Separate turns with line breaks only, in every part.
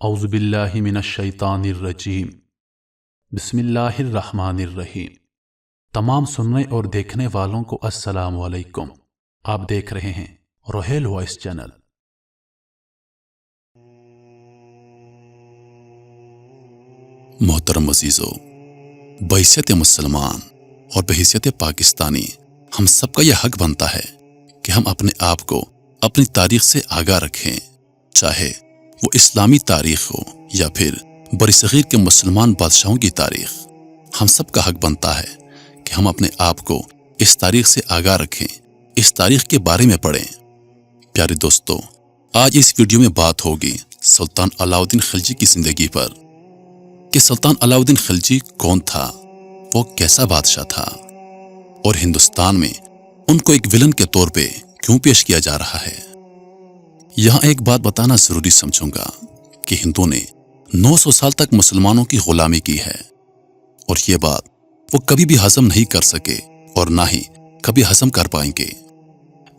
اعوذ باللہ من الشیطان الرجیم بسم اللہ الرحمن الرحیم۔ تمام سننے اور دیکھنے والوں کو السلام علیکم۔ آپ دیکھ رہے ہیں روحیل وائس چینل۔
محترم عزیزو، بحیثیت مسلمان اور بحیثیت پاکستانی ہم سب کا یہ حق بنتا ہے کہ ہم اپنے آپ کو اپنی تاریخ سے آگاہ رکھیں، چاہے وہ اسلامی تاریخ ہو یا پھر برصغیر کے مسلمان بادشاہوں کی تاریخ۔ ہم سب کا حق بنتا ہے کہ ہم اپنے آپ کو اس تاریخ سے آگاہ رکھیں، اس تاریخ کے بارے میں پڑھیں۔ پیارے دوستو، آج اس ویڈیو میں بات ہوگی سلطان علاء الدین خلجی کی زندگی پر، کہ سلطان علاء الدین خلجی کون تھا، وہ کیسا بادشاہ تھا، اور ہندوستان میں ان کو ایک ولن کے طور پہ کیوں پیش کیا جا رہا ہے۔ یہاں ایک بات بتانا ضروری سمجھوں گا کہ ہندوؤں نے 900 سال تک مسلمانوں کی غلامی کی ہے، اور یہ بات وہ کبھی بھی ہضم نہیں کر سکے اور نہ ہی کبھی ہضم کر پائیں گے۔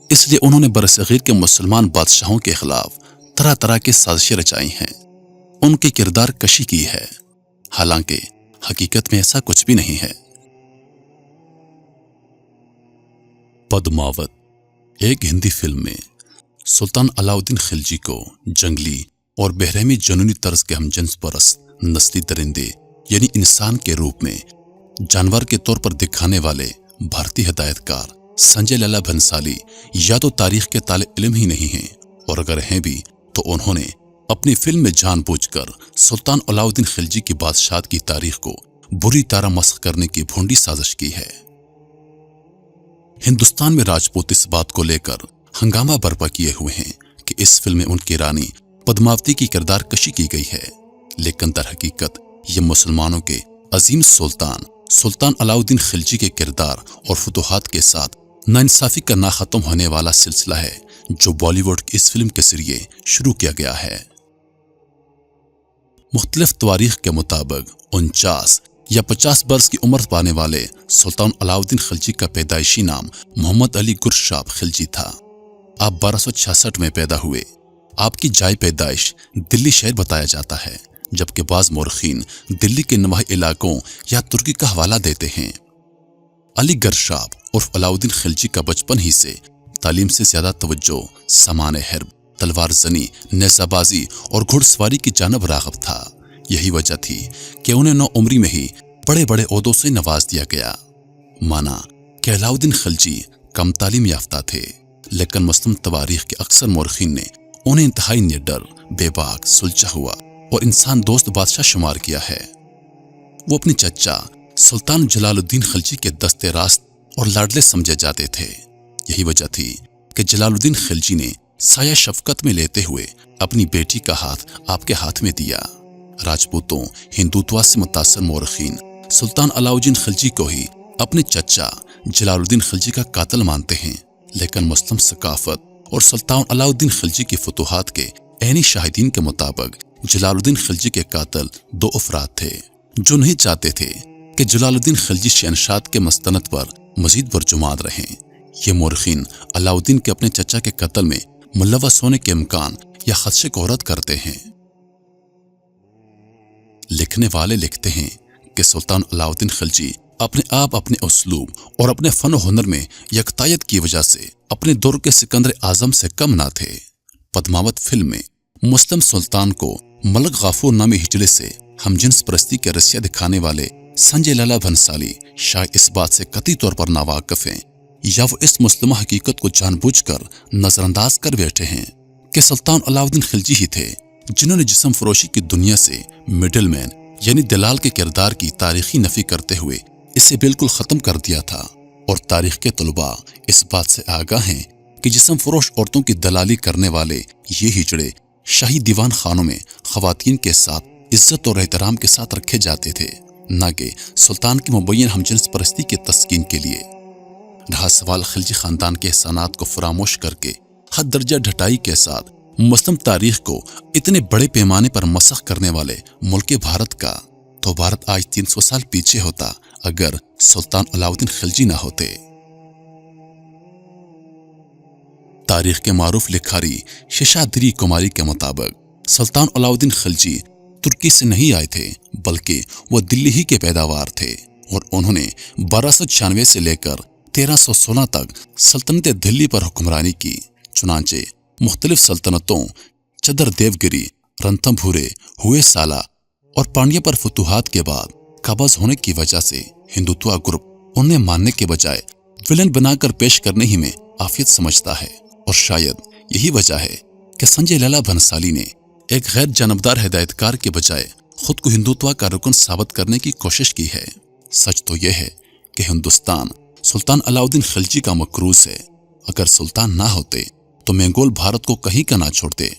اس لیے انہوں نے برصغیر کے مسلمان بادشاہوں کے خلاف طرح طرح کے سازشیں رچائی ہیں، ان کی کردار کشی کی ہے، حالانکہ حقیقت میں ایسا کچھ بھی نہیں ہے۔ پدماوت ایک ہندی فلم میں سلطان علاء الدین خلجی کو جنگلی اور بحرمی جنونی طرز کے ہم جنس پرست نسلی درندے یعنی انسان کے روپ میں جانور کے طور پر دکھانے والے بھارتی ہدایت کار سنجے لیلا بھنسالی یا تو تاریخ کے طالب علم ہی نہیں ہیں، اور اگر ہیں بھی تو انہوں نے اپنی فلم میں جان بوجھ کر سلطان علاء الدین خلجی کی بادشاہت کی تاریخ کو بری طرح مسخ کرنے کی بھونڈی سازش کی ہے۔ ہندوستان میں راجپوت اس بات کو لے کر ہنگامہ برپا کیے ہوئے ہیں کہ اس فلم میں ان کی رانی پدماوتی کی کردار کشی کی گئی ہے، لیکن در حقیقت یہ مسلمانوں کے عظیم سلطان علاء الدین خلجی کے کردار اور فتوحات کے ساتھ ناانصافی کا نہ ختم ہونے والا سلسلہ ہے، جو بالی ووڈ کی اس فلم کے ذریعے شروع کیا گیا ہے۔ مختلف تواریخ کے مطابق 49 یا 50 برس کی عمر پانے والے سلطان علاء الدین خلجی کا پیدائشی نام محمد علی گرشاب خلجی تھا۔ آپ 1266 میں پیدا ہوئے۔ آپ کی جائے پیدائش دلی شہر بتایا جاتا ہے، جبکہ بعض مورخین دلی کے نواحی علاقوں یا ترکی کا حوالہ دیتے ہیں۔ علی گرشاب عرف علاء الدین خلجی کا بچپن ہی سے تعلیم سے زیادہ توجہ سامان حرب، تلوار زنی، نیزہ بازی اور گھڑ سواری کی جانب راغب تھا۔ یہی وجہ تھی کہ انہیں 9 عمری میں ہی بڑے بڑے عہدوں سے نواز دیا گیا۔ مانا کہ علاء الدین خلجی کم تعلیم یافتہ تھے، لیکن مسلم تواریخ کے اکثر مورخین نے انہیں انتہائی نڈر، بے باک، سلجھا ہوا اور انسان دوست بادشاہ شمار کیا ہے۔ وہ اپنی چچا سلطان جلال الدین خلجی کے دستے راست اور لاڈلے سمجھے جاتے تھے۔ یہی وجہ تھی کہ جلال الدین خلجی نے سایہ شفقت میں لیتے ہوئے اپنی بیٹی کا ہاتھ آپ کے ہاتھ میں دیا۔ راجپوتوں، ہندوتوا سے متاثر مورخین سلطان علاء الدین خلجی کو ہی اپنے چچا جلال الدین خلجی کا قاتل مانتے ہیں، لیکن مسلم ثقافت اور سلطان علاء الدین خلجی کی فتوحات کے عینی شاہدین کے مطابق جلال الدین خلجی کے قاتل 2 افراد تھے، جو نہیں چاہتے تھے کہ جلال الدین خلجی شہنشاہ کے مستند پر مزید برجماد رہیں۔ یہ مورخین علاء الدین کے اپنے چچا کے قتل میں ملوث ہونے کے امکان یا خدشے کو رد کرتے ہیں۔ لکھنے والے لکھتے ہیں کہ سلطان علاء الدین خلجی اپنے آپ، اپنے اسلوب اور اپنے فن و ہنر میں یکتایت کی وجہ سے اپنے دور کے سکندر اعظم سے کم نہ تھے۔ پدماوت فلم میں مسلم سلطان کو ملک غافور نامی ہجڑے سے ہم جنس پرستی کے رسیہ دکھانے والے سنجے لیلا بھنسالی شاید اس بات سے قطعی طور پر ناواقف ہیں، یا وہ اس مسلمہ حقیقت کو جان بوجھ کر نظر انداز کر بیٹھے ہیں کہ سلطان علاء الدین خلجی ہی تھے جنہوں نے جسم فروشی کی دنیا سے مڈل مین یعنی دلال کے کردار کی تاریخی نفی کرتے ہوئے اسے بالکل ختم کر دیا تھا۔ اور تاریخ کے طلباء اس بات سے آگاہ ہیں کہ جسم فروش عورتوں کی دلالی کرنے والے یہ ہجڑے شاہی دیوان خانوں میں خواتین کے ساتھ عزت اور احترام کے ساتھ رکھے جاتے تھے، نہ کہ سلطان کی مبین ہمجنس پرستی کے تسکین کے لیے۔ رہا سوال خلجی خاندان کے احسانات کو فراموش کر کے حد درجہ ڈھٹائی کے ساتھ مسلم تاریخ کو اتنے بڑے پیمانے پر مسخ کرنے والے ملک بھارت کا، تو بھارت آج 300 سال پیچھے ہوتا اگر سلطان علاء الدین خلجی نہ ہوتے۔ تاریخ کے معروف لکھاری ششادری کماری کے مطابق سلطان علاؤدین خلجی ترکی سے نہیں آئے تھے، بلکہ وہ دلی ہی کے پیداوار تھے، اور انہوں نے 1296 سے لے کر 1316 تک سلطنت دلی پر حکمرانی کی۔ چنانچہ مختلف سلطنتوں چدر دیوگری، رنتھمبھورے، ہوئے سالہ اور پانڈیا پر فتوحات کے بعد قابض ہونے کی وجہ سے ہندوتوا گروپ انہیں ماننے کے بجائے ولن بنا کر پیش کرنے ہی میں عافیت سمجھتا ہے، اور شاید یہی وجہ ہے کہ سنجے لیلا بھنسالی نے ایک غیر جانبدار ہدایتکار کے بجائے خود کو ہندوتوا کا رکن ثابت کرنے کی کوشش کی ہے۔ سچ تو یہ ہے کہ ہندوستان سلطان علاؤدین خلجی کا مکروز ہے۔ اگر سلطان نہ ہوتے تو منگول بھارت کو کہیں کا نہ چھوڑتے۔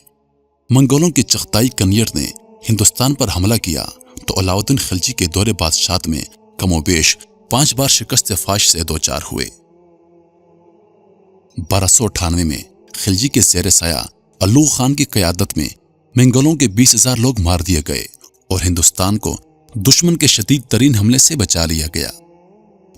منگولوں کی چغتائی کنیڑ نے ہندوستان پر حملہ کیا تو علاؤدین خلجی کے دور بادشاہت میں کم و بیش 5 بار شکست فاش سے دوچار ہوئے۔ 1298 میں خلجی کے زیر سایہ الوغ خان کی قیادت میں منگولوں کے 20,000 لوگ مار دیے گئے اور ہندوستان کو دشمن کے شدید ترین حملے سے بچا لیا گیا۔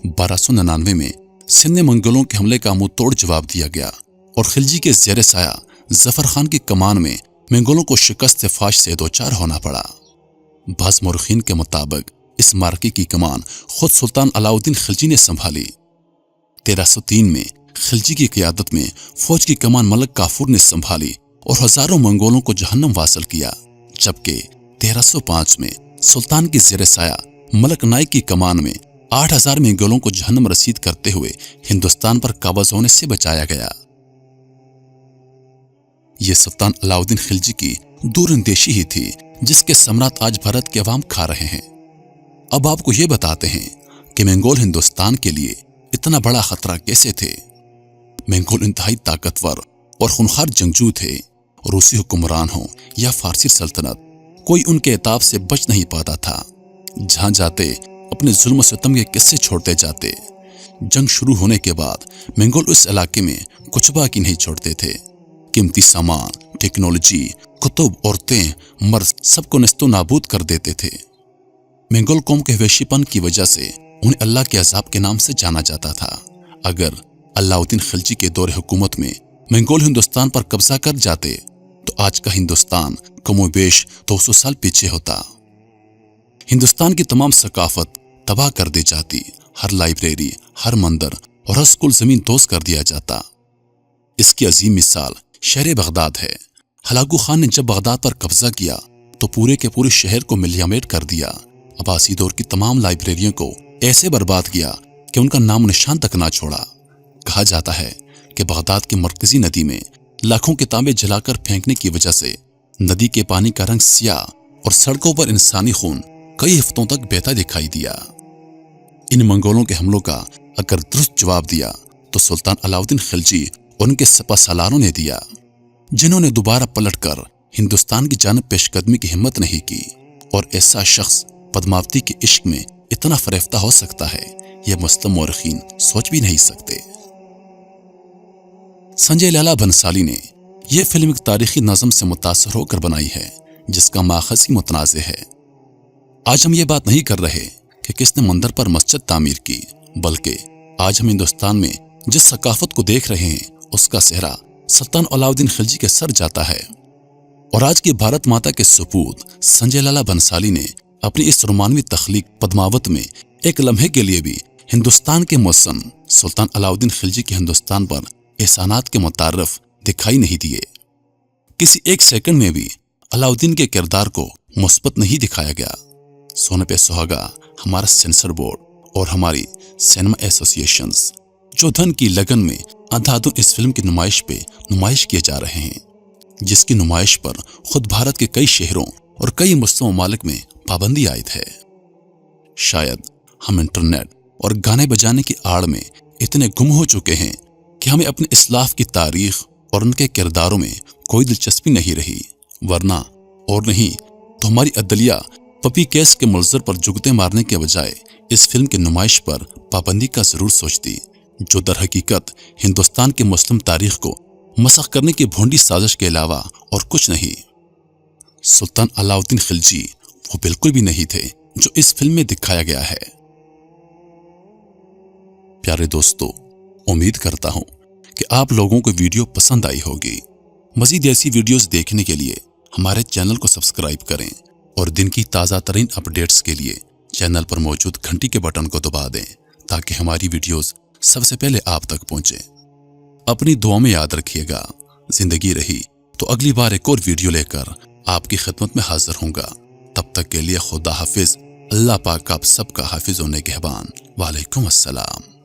1299 میں سندھ میں منگولوں کے حملے کا منہ توڑ جواب دیا گیا اور خلجی کے زیر سایہ ظفر خان کی کمان میں منگولوں کو شکست فاش سے دوچار ہونا پڑا۔ بعض مورخین کے مطابق اس معرکے کی کمان خود سلطان علاؤدین خلجی نے سنبھالی۔ 1303 میں خلجی کی قیادت میں فوج کی کمان ملک کافور نے سنبھالی اور ہزاروں منگولوں کو جہنم واصل کیا، جبکہ 1305 میں سلطان کی زیر سایہ ملک نائک کی کمان میں 8,000 منگولوں کو جہنم رسید کرتے ہوئے ہندوستان پر قابض ہونے سے بچایا گیا۔ یہ سلطان علاؤدین خلجی کی دور اندیشی ہی تھی جس کے ثمرات آج بھارت کے عوام کھا رہے ہیں۔ اب آپ کو یہ بتاتے ہیں کہ منگول ہندوستان کے لیے اتنا بڑا خطرہ کیسے تھے۔ منگول انتہائی طاقتور اور خونخوار جنگجو تھے۔ روسی حکمران ہوں یا فارسی سلطنت، کوئی ان کے عتاب سے بچ نہیں پاتا تھا۔ جہاں جاتے اپنے ظلم و ستم کے قصے چھوڑتے جاتے۔ جنگ شروع ہونے کے بعد منگول اس علاقے میں کچھ باقی نہیں چھوڑتے تھے۔ قیمتی سامان، ٹیکنالوجی، کتب، عورتیں، مرد سب کو نیست و نابود کر دیتے تھے۔ منگول قوم کے وحشی پن کی وجہ سے انہیں اللہ کے عذاب کے نام سے جانا جاتا تھا۔ اگر علاؤدین خلجی کے دور حکومت میں منگول ہندوستان پر قبضہ کر جاتے تو آج کا ہندوستان کم و بیش 200 سال پیچھے ہوتا۔ ہندوستان کی تمام ثقافت تباہ کر دی جاتی، ہر لائبریری، ہر مندر اور ہر سکول زمین دوز کر دیا جاتا۔ اس کی عظیم مثال شہر بغداد ہے۔ ہلاکو خان نے جب بغداد پر قبضہ کیا تو پورے کے پورے شہر کو ملیامیٹ کر دیا۔ عباسی دور کی تمام لائبریریوں کو ایسے برباد کیا کہ ان کا نام نشان تک نہ چھوڑا۔ کہا جاتا ہے کہ بغداد کی مرکزی ندی میں لاکھوں کتابیں جلا کر پھینکنے کی وجہ سے ندی کے پانی کا رنگ سیاہ اور سڑکوں پر انسانی خون کئی ہفتوں تک بہتا دکھائی دیا۔ ان منگولوں کے حملوں کا اگر درست جواب دیا تو سلطان علاؤدین خلجی اور ان کے سپہ سالاروں نے دیا، جنہوں نے دوبارہ پلٹ کر ہندوستان کی جانب پیش قدمی کی ہمت نہیں کی۔ اور ایسا شخص پدماوتی کے عشق میں اتنا فریفتہ ہو سکتا ہے، یہ مسلم مورخین سوچ بھی نہیں سکتے۔ سنجے لیلا بھنسالی نے یہ فلم ایک تاریخی نظم سے متاثر ہو کر بنائی ہے جس کا ماخذ ہی متنازع ہے۔ آج ہم یہ بات نہیں کر رہے کہ کس نے مندر پر مسجد تعمیر کی، بلکہ آج ہم ہندوستان میں جس ثقافت کو دیکھ رہے ہیں اس کا سہرا سلطان علاؤدین خلجی کے سر جاتا ہے۔ اور آج کی بھارت ماتا کے سپوت سنجے لیلا بھنسالی نے اپنی اس رومانوی تخلیق پدماوت میں ایک لمحے کے لیے بھی ہندوستان کے موسم سلطان علاؤدین خلجی کے ہندوستان پر احسانات کے متعارف دکھائی نہیں دیے۔ کسی ایک سیکنڈ میں بھی علاؤدین کے کردار کو مثبت نہیں دکھایا گیا۔ سونے پہ سہاگا ہمارا سینسر بورڈ اور ہماری سینما ایسوسی ایشنز جو دھن کی لگن میں اندھادھن اس فلم کی نمائش پہ نمائش کیے جا رہے ہیں، جس کی نمائش پر خود بھارت کے کئی شہروں اور کئی مسلم ممالک میں پابندی عائد ہے۔ شاید ہم انٹرنیٹ اور گانے بجانے کی آڑ میں اتنے گم ہو چکے ہیں کہ ہمیں اپنے اسلاف کی تاریخ اور ان کے کرداروں میں کوئی دلچسپی نہیں رہی، ورنہ اور نہیں تو ہماری عدلیہ پپی کیس کے ملزم پر جگتے مارنے کے بجائے اس فلم کی نمائش پر پابندی کا ضرور سوچتی، جو در حقیقت ہندوستان کی مسلم تاریخ کو مسخ کرنے کی بھونڈی سازش کے علاوہ اور کچھ نہیں۔ سلطان علاؤدین خلجی وہ بالکل بھی نہیں تھے جو اس فلم میں دکھایا گیا ہے۔ پیارے دوستو، امید کرتا ہوں کہ آپ لوگوں کو ویڈیو پسند آئی ہوگی۔ مزید ایسی ویڈیوز دیکھنے کے لیے ہمارے چینل کو سبسکرائب کریں اور دن کی تازہ ترین اپڈیٹس کے لیے چینل پر موجود گھنٹی کے بٹن کو دبا دیں تاکہ ہماری ویڈیوز سب سے پہلے آپ تک پہنچے۔ اپنی دعاؤں میں یاد رکھیے گا، زندگی رہی تو اگلی بار ایک اور ویڈیو لے کر آپ کی خدمت میں حاضر ہوں گا۔ تب تک کے لیے خدا حافظ۔ اللہ پاک آپ سب کا حافظ و نگہبان۔ وعلیکم السلام۔